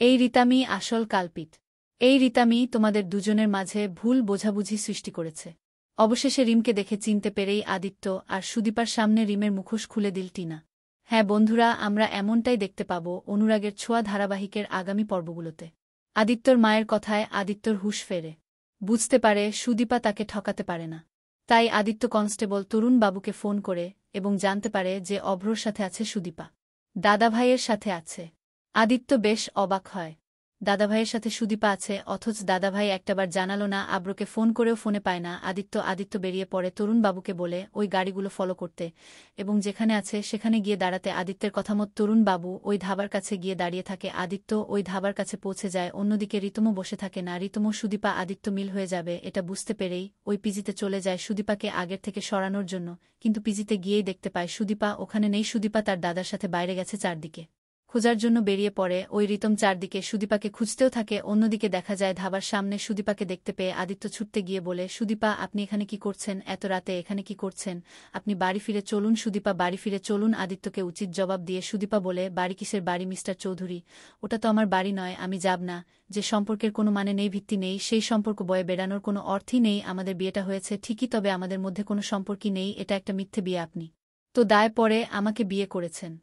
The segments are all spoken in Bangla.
এই রিতামই আসল কালপিট। এই রিতামই তোমাদের দুজনের মাঝে ভুল বোঝাবুঝি সৃষ্টি করেছে। অবশেষে রিমকে দেখে চিনতে পেরেই আদিত্য আর সুদীপার সামনে রিমের মুখোশ খুলে দিল টিনা। হ্যাঁ বন্ধুরা, আমরা এমনটাই দেখতে পাব অনুরাগের ছোঁয়া ধারাবাহিকের আগামী পর্বগুলোতে। আদিত্যর মায়ের কথায় আদিত্যর হুঁশ ফেরে। বুঝতে পারে সুদীপা তাকে ঠকাতে পারে না। তাই আদিত্য কনস্টেবল তরুণ বাবুকে ফোন করে এবং জানতে পারে যে অভ্রর সাথে আছে সুদীপা, দাদাভাইয়ের সাথে আছে। আদিত্য বেশ অবাক হয়। দাদাভাইয়ের সাথে সুদীপা আছে, অথচ দাদাভাই একটাবার জানালো না, আব্রোকে ফোন করেও ফোনে পায় না। আদিত্য বেরিয়ে পড়ে তরুণ বাবুকে বলে ওই গাড়িগুলো ফলো করতে এবং যেখানে আছে সেখানে গিয়ে দাঁড়াতে। আদিত্যের কথামত তরুণ বাবু ওই ধাবার কাছে গিয়ে দাঁড়িয়ে থাকে। আদিত্য ওই ধাবার কাছে পৌঁছে যায়। অন্যদিকে রিতমও বসে থাকে না। রিতমও সুদীপা আদিত্য মিল হয়ে যাবে এটা বুঝতে পেরেই ওই পিজিতে চলে যায় সুদীপাকে আগের থেকে সরানোর জন্য, কিন্তু পিজিতে গিয়েই দেখতে পায় সুদীপা ওখানে নেই। সুদীপা তার দাদার সাথে বাইরে গেছে। চারদিকে খোঁজার জন্য বেরিয়ে পড়ে ওই রিতম। চারদিকে সুদীপাকে খুঁজতেও থাকে। অন্যদিকে দেখা যায় ধাবার সামনে সুদীপাকে দেখতে পেয়ে আদিত্য ছুটতে গিয়ে বলে, সুদীপা আপনি এখানে কি করছেন? এত রাতে এখানে কি করছেন? আপনি বাড়ি ফিরে চলুন। সুদীপা বাড়ি ফিরে চলুন। আদিত্যকে উচিত জবাব দিয়ে সুদীপা বলে, বাড়ি কিসের বাড়ি মিস্টার চৌধুরী? ওটা তো আমার বাড়ি নয়, আমি যাব না। যে সম্পর্কের কোনো মানে নেই, ভিত্তি নেই, সেই সম্পর্ক বয়ে বেড়ানোর কোনো অর্থই নেই। আমাদের বিয়েটা হয়েছে ঠিকই, তবে আমাদের মধ্যে কোনো সম্পর্কই নেই। এটা একটা মিথ্যে বিয়ে। আপনি তো দায় পড়ে আমাকে বিয়ে করেছেন।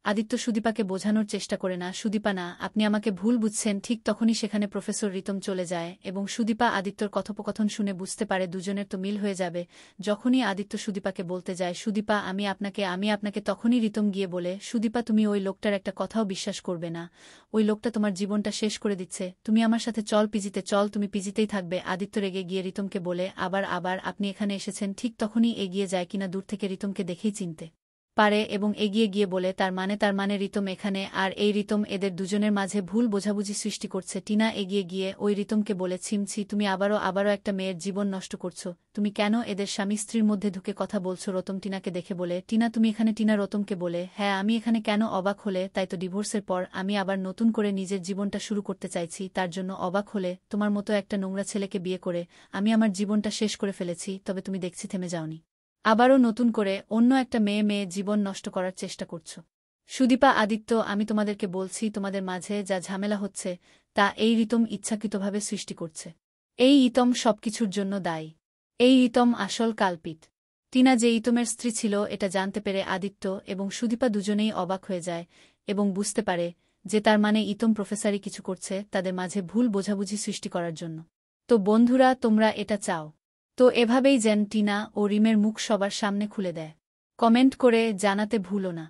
আদিত্য সুদীপাকে বোঝানোর চেষ্টা করে না, সুদীপা না, আপনি আমাকে ভুল বুঝছেন। ঠিক তখনই সেখানে প্রফেসর রিতম চলে যায় এবং সুদীপা আদিত্যর কথোপকথন শুনে বুঝতে পারে দুজনের তো মিল হয়ে যাবে। যখনই আদিত্য সুদীপাকে বলতে যায়, সুদীপা আমি আপনাকে, তখনই রিতম গিয়ে বলে, সুদীপা তুমি ওই লোকটার একটা কথাও বিশ্বাস করবে না। ওই লোকটা তোমার জীবনটা শেষ করে দিচ্ছে। তুমি আমার সাথে চল, পিজিতে চল, তুমি পিজিতেই থাকবে। আদিত্য রেগে গিয়ে রিতমকে বলে, আবার আপনি এখানে এসেছেন। ঠিক তখনই এগিয়ে যায় কিনা দূর থেকে রিতমকে দেখেই চিনতে পারে এবং এগিয়ে গিয়ে বলে, তার মানে রিতম এখানে, আর এই রিতম এদের দুজনের মাঝে ভুল বোঝাবুঝি সৃষ্টি করছে। টিনা এগিয়ে গিয়ে ওই রিতমকে বলে, ছিমছি, তুমি আবারও একটা মেয়ের জীবন নষ্ট করছো। তুমি কেন এদের স্বামী স্ত্রীর মধ্যে ঢুকে কথা বলছো? রতম টিনাকে দেখে বলে, টিনা তুমি এখানে? টিনা রতমকে বলে, হ্যাঁ আমি এখানে। কেন? অবাক হলে? তাই তো, ডিভোর্সের পর আমি আবার নতুন করে নিজের জীবনটা শুরু করতে চাইছি। তার জন্য অবাক হলে? তোমার মতো একটা নোংরা ছেলেকে বিয়ে করে আমি আমার জীবনটা শেষ করে ফেলেছি, তবে তুমি দেখছি থেমে যাওনি। আবারও নতুন করে অন্য একটা মেয়ে জীবন নষ্ট করার চেষ্টা করছ। সুদীপা, আদিত্য, আমি তোমাদেরকে বলছি তোমাদের মাঝে যা ঝামেলা হচ্ছে তা এই রিতম ইচ্ছাকৃতভাবে সৃষ্টি করছে। এই ইতম সবকিছুর জন্য দায়ী। এই ইতম আসল কালপিট। টিনা যে ইতমের স্ত্রী ছিল এটা জানতে পেরে আদিত্য এবং সুদীপা দুজনেই অবাক হয়ে যায় এবং বুঝতে পারে যে তার মানে ইতম প্রফেসরই কিছু করছে তাদের মাঝে ভুল বোঝাবুঝি সৃষ্টি করার জন্য। তো বন্ধুরা, তোমরা এটা চাও তো এভাবেই যেন টিনা ও রিমের মুখ সবার সামনে খুলে দেয়। কমেন্ট করে জানাতে ভুলো না।